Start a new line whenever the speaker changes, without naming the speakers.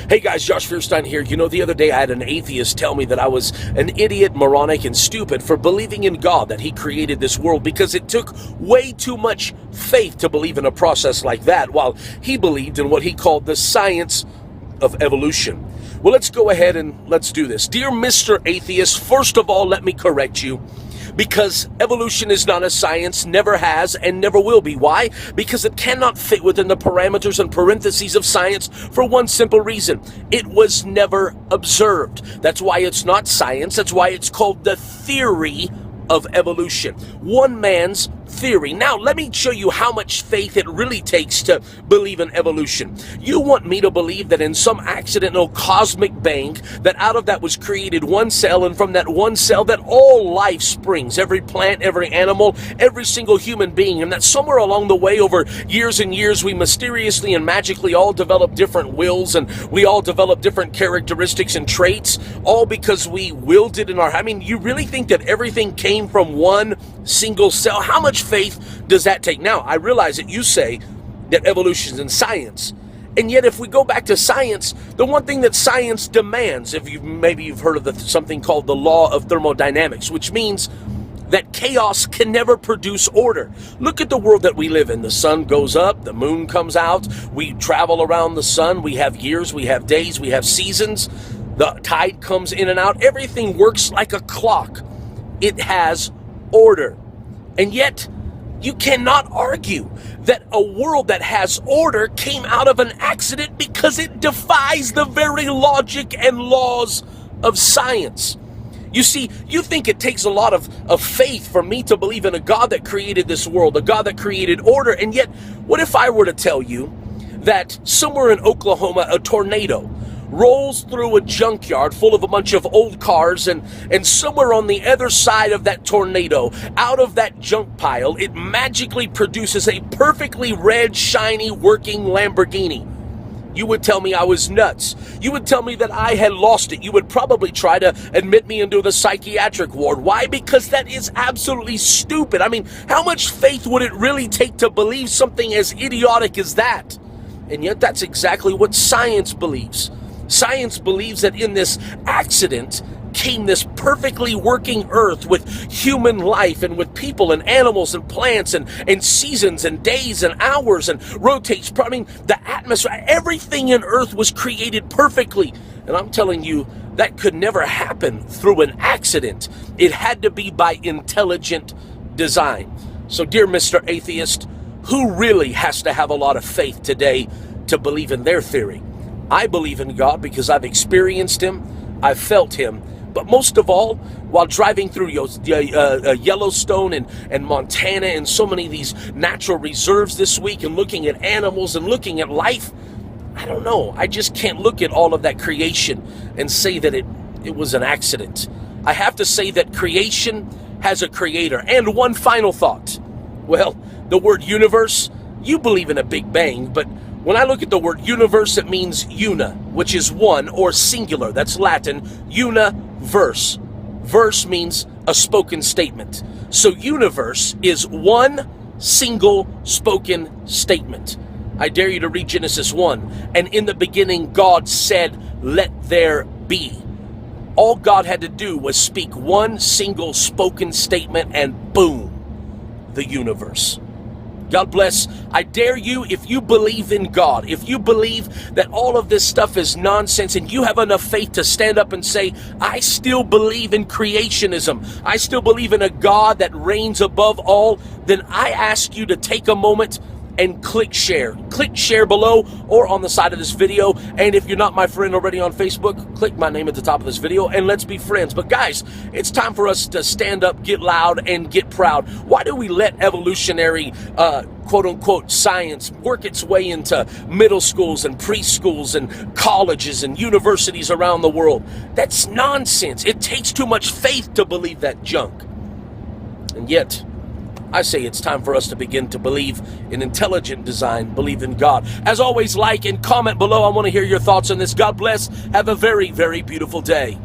Hey guys, Josh Fierstein here. You know, the other day I had an atheist tell me that I was an idiot, moronic, and stupid for believing in God, that he created this world, because it took way too much faith to believe in a process like that, while he believed in what he called the science of evolution. Well, let's go ahead and let's do this. Dear Mr. Atheist, first of all, let me correct you. Because evolution is not a science, never has, and never will be. Why? Because it cannot fit within the parameters and parentheses of science for one simple reason. It was never observed. That's why it's not science. That's why it's called the theory of evolution. One man's theory. Now, let me show you how much faith it really takes to believe in evolution. You want me to believe that in some accidental cosmic bang, that out of that was created one cell, and from that one cell that all life springs, every plant, every animal, every single human being, and that somewhere along the way, over years and years, we mysteriously and magically all develop different wills, and we all develop different characteristics and traits, all because we willed it in our... I mean, you really think that everything came from one single cell? How much faith does that take? Now, I realize that you say that evolution is in science, and yet if we go back to science, the one thing that science demands, if maybe you've heard of something called the law of thermodynamics, which means that chaos can never produce order. Look at the world that we live in. The sun goes up, the moon comes out, we travel around the sun, we have years, we have days, we have seasons, the tide comes in and out, everything works like a clock. It has order. And yet, you cannot argue that a world that has order came out of an accident, because it defies the very logic and laws of science. You see, you think it takes a lot of faith for me to believe in a God that created this world, a God that created order, and yet, what if I were to tell you that somewhere in Oklahoma, a tornado rolls through a junkyard full of a bunch of old cars, and somewhere on the other side of that tornado, out of that junk pile, it magically produces a perfectly red, shiny, working Lamborghini? You would tell me I was nuts. You would tell me that I had lost it. You would probably try to admit me into the psychiatric ward. Why? Because that is absolutely stupid. I mean, how much faith would it really take to believe something as idiotic as that? And yet that's exactly what science believes. Science believes that in this accident came this perfectly working earth with human life, and with people and animals and plants and seasons and days and hours, and rotates. I mean, the atmosphere, everything in earth was created perfectly. And I'm telling you, that could never happen through an accident. It had to be by intelligent design. So, dear Mr. Atheist, who really has to have a lot of faith today to believe in their theory? I believe in God because I've experienced him, I've felt him, but most of all, while driving through Yellowstone and Montana and so many of these natural reserves this week, and looking at animals and looking at life, I don't know, I just can't look at all of that creation and say that it was an accident. I have to say that creation has a creator. And one final thought. Well, the word universe, you believe in a Big Bang, but when I look at the word universe, it means una, which is one, or singular. That's Latin, universe. Verse means a spoken statement. So universe is one single spoken statement. I dare you to read Genesis 1. And in the beginning, God said, "Let there be." All God had to do was speak one single spoken statement, and boom, the universe. God bless. I dare you, if you believe in God, if you believe that all of this stuff is nonsense, and you have enough faith to stand up and say, I still believe in creationism, I still believe in a God that reigns above all, then I ask you to take a moment and click share. Click share below or on the side of this video. And if you're not my friend already on Facebook, click my name at the top of this video and let's be friends. But guys, it's time for us to stand up, get loud, and get proud. Why do we let evolutionary quote-unquote science work its way into middle schools and preschools and colleges and universities around the world? That's nonsense. It takes too much faith to believe that junk. And yet, I say it's time for us to begin to believe in intelligent design, believe in God. As always, like and comment below. I want to hear your thoughts on this. God bless. Have a very, very beautiful day.